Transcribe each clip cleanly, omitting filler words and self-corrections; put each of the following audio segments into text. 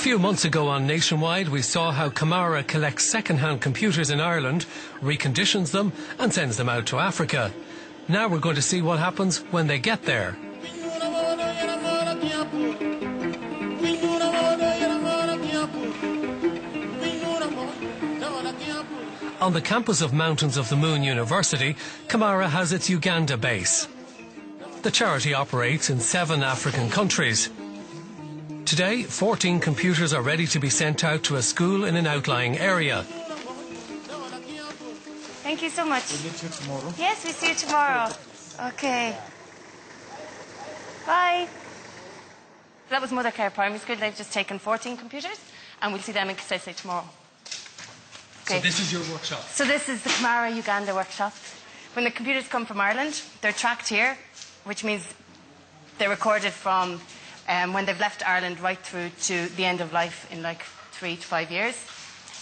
few months ago on Nationwide, we saw how Camara collects second-hand computers in Ireland, reconditions them and sends them out to Africa. Now we're going to see what happens when they get there. On the campus of Mountains of the Moon University, Camara has its Uganda base. The charity operates in 7 African countries. Today, 14 computers are ready to be sent out to a school in an outlying area. Thank you so much. We'll meet you tomorrow. Yes, we see you tomorrow. Okay. Bye. That was Mother Care Primary School. They've just taken 14 computers, and we'll see them in Kasese tomorrow. Okay. So this is your workshop? So this is the Camara Uganda workshop. When the computers come from Ireland, they're tracked here, which means they're recorded from when they've left Ireland right through to the end of life in like 3 to 5 years.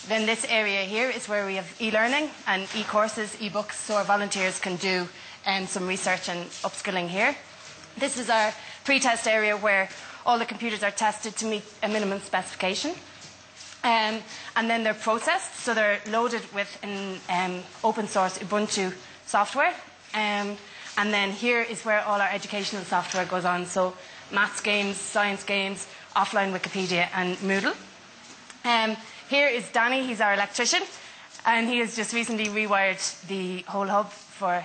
Then this area here is where we have e-learning and e-courses, e-books, so our volunteers can do some research and upskilling here. This is our pre-test area where all the computers are tested to meet a minimum specification. And then they're processed, so they're loaded with an open source Ubuntu software. And then here is where all our educational software goes on, so maths games, science games, offline Wikipedia and Moodle. Here is Danny, he's our electrician, and he has just recently rewired the whole hub for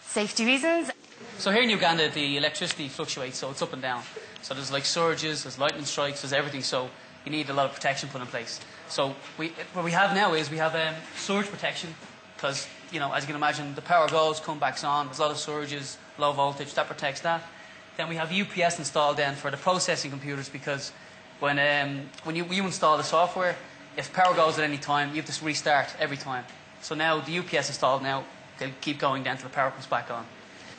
safety reasons. So here in Uganda, the electricity fluctuates, so it's up and down. So there's like surges, there's lightning strikes, there's everything, so you need a lot of protection put in place. So what we have now is we have surge protection, because, you know, as you can imagine, the power goes, comes back on, there's a lot of surges, low voltage, that protects that. Then we have UPS installed then for the processing computers, because when you install the software, if power goes at any time, you have to restart every time. So now the UPS installed now, they'll keep going then until the power comes back on.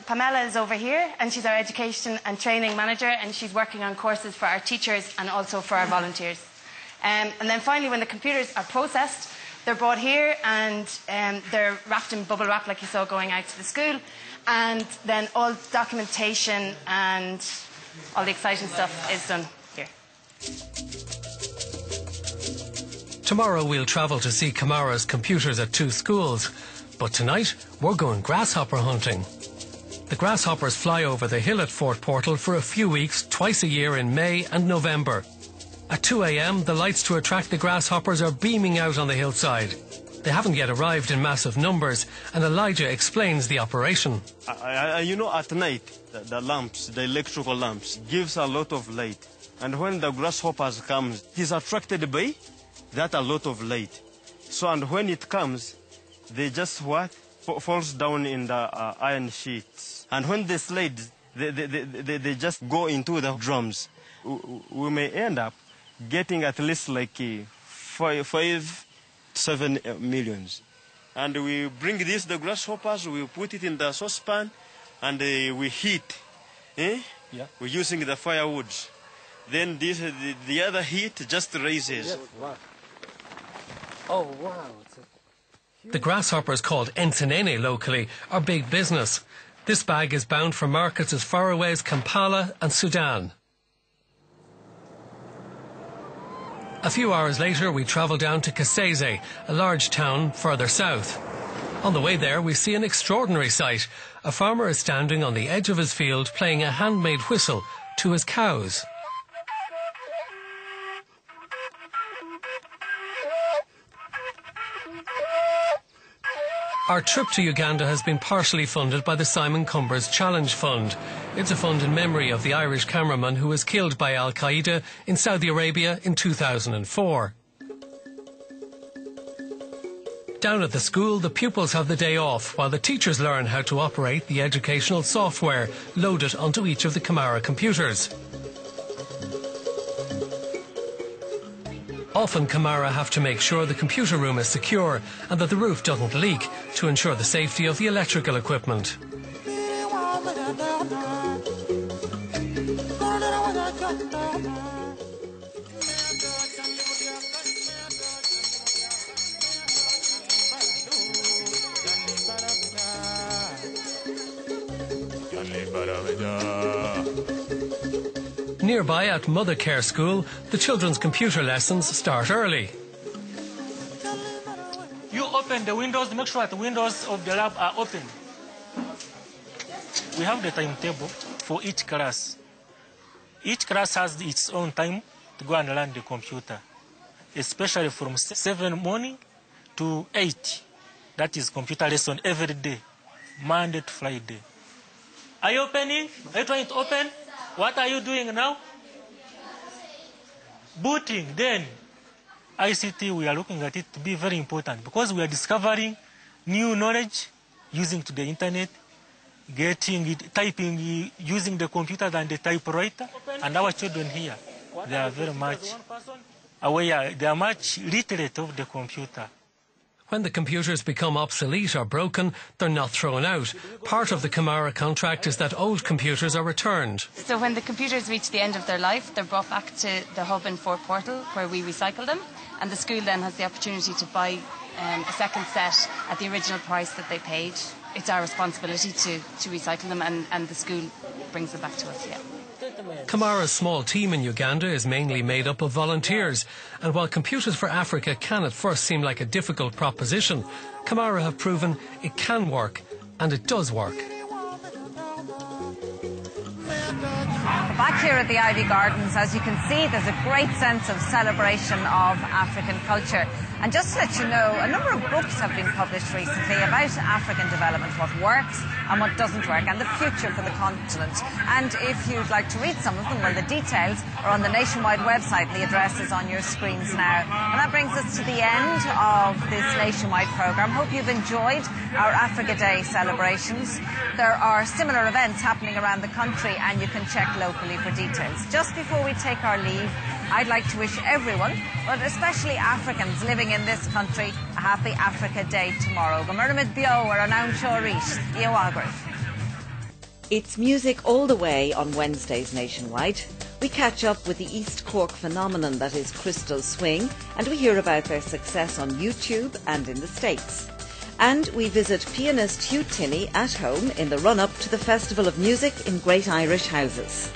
Pamela is over here, and she's our education and training manager, and she's working on courses for our teachers and also for our volunteers. And then finally, when the computers are processed, they're brought here and they're wrapped in bubble wrap like you saw going out to the school, and then all documentation and all the exciting stuff is done here. Tomorrow we'll travel to see Camara's computers at 2 schools, but tonight we're going grasshopper hunting. The grasshoppers fly over the hill at Fort Portal for a few weeks, twice a year in May and November. At 2 a.m, the lights to attract the grasshoppers are beaming out on the hillside. They haven't yet arrived in massive numbers, and Elijah explains the operation. You know, at night, the lamps, the electrical lamps, gives a lot of light. And when the grasshoppers comes, he's attracted by that a lot of light. So, and when it comes, they just falls down in the iron sheets. And when they slide, they just go into the drums. We may end up getting at least like 7 millions. And we bring the grasshoppers, we put it in the saucepan, and we heat. Yeah. We're using the firewood. Then the other heat just raises. Yes. Wow. Oh, wow. The grasshoppers, called ensenene locally, are big business. This bag is bound for markets as far away as Kampala and Sudan. A few hours later, we travel down to Kasese, a large town further south. On the way there, we see an extraordinary sight. A farmer is standing on the edge of his field playing a handmade whistle to his cows. Our trip to Uganda has been partially funded by the Simon Cumbers Challenge Fund. It's a fund in memory of the Irish cameraman who was killed by Al-Qaeda in Saudi Arabia in 2004. Down at the school, the pupils have the day off, while the teachers learn how to operate the educational software loaded onto each of the Camara computers. Often Camara have to make sure the computer room is secure and that the roof doesn't leak to ensure the safety of the electrical equipment. Nearby at Mother Care School, the children's computer lessons start early. You open the windows, make sure that the windows of the lab are open. We have the timetable for each class. Each class has its own time to go and learn the computer, especially from 7 morning to 8. That is computer lesson every day, Monday to Friday. Are you opening? Are you trying to open? What are you doing now? Booting. Then ICT, we are looking at it to be very important because we are discovering new knowledge using to the internet, getting it, typing using the computer and the typewriter. And our children here, they are very much aware, they are much literate of the computer. When the computers become obsolete or broken, they're not thrown out. Part of the Camara contract is that old computers are returned. So when the computers reach the end of their life, they're brought back to the hub in Fort Portal where we recycle them, and the school then has the opportunity to buy a second set at the original price that they paid. It's our responsibility to recycle them, and the school brings them back to us, yeah. Camara's small team in Uganda is mainly made up of volunteers, and while Computers for Africa can at first seem like a difficult proposition, Camara have proven it can work, and it does work. Back here at the Ivy Gardens, as you can see, there's a great sense of celebration of African culture. And just to let you know, a number of books have been published recently about African development, what works and what doesn't work, and the future for the continent. And if you'd like to read some of them, well, the details are on the Nationwide website, and the address is on your screens now. And that brings us to the end of this Nationwide programme. Hope you've enjoyed our Africa Day celebrations. There are similar events happening around the country, and you can check locally for details. Just before we take our leave, I'd like to wish everyone, but especially Africans living in this country, a happy Africa Day tomorrow. It's music all the way on Wednesdays nationwide. We catch up with the East Cork phenomenon that is Crystal Swing, and we hear about their success on YouTube and in the States. And we visit pianist Hugh Tinney at home in the run-up to the Festival of Music in Great Irish Houses.